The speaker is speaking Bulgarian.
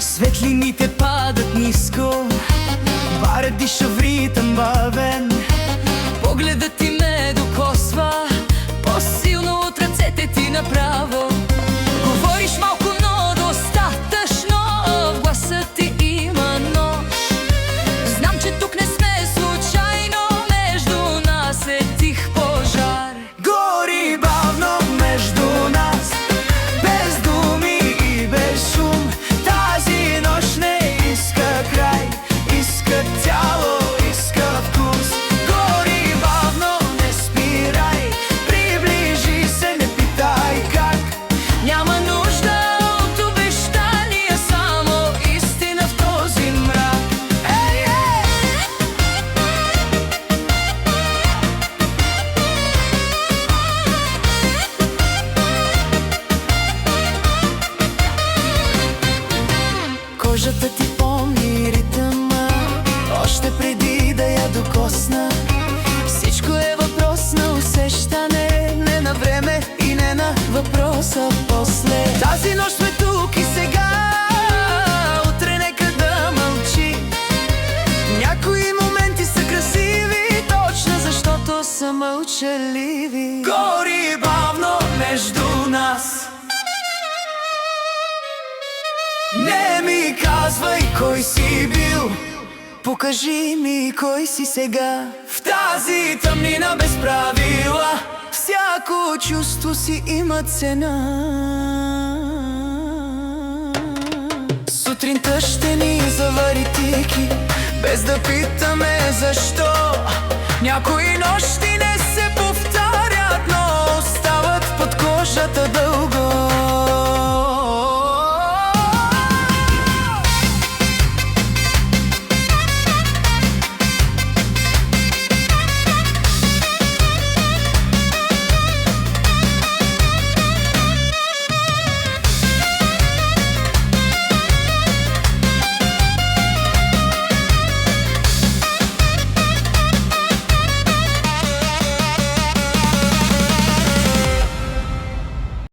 Светлините падат ниско, барът диша в ритъм бавен. Погледът ти ме докосва по-силно от ръцете ти направо. Говориш малко, но достатъчно, в гласа ти има но. Знам, че тук не сме случайно, между нас е тих пожар. Гори бавно между нас, без думи и без шум. Тази нощ не иска край, иска тяло, иска вкус. Гори бавно, не спирай, приближи се, не питай как. Няма нужда от обещания, само истина в този мрак. Ей, ей! Кожата ти помни ритъма, още преди да я докосна. Всичко е въпрос на усещане, не на време и не на въпроса после. Тази нощ сме тук и сега, утре нека да мълчи. Някои моменти са красиви, точно защото са мълчаливи. Гори бавно между нас, не ми казвай кой си бил, покажи ми кой си сега. В тази тъмнина без правила, всяко чувство си има цена. Сутринта ще ни завари тики, без да питаме защо. Някои нощи не се повтарят, но остават под кожата да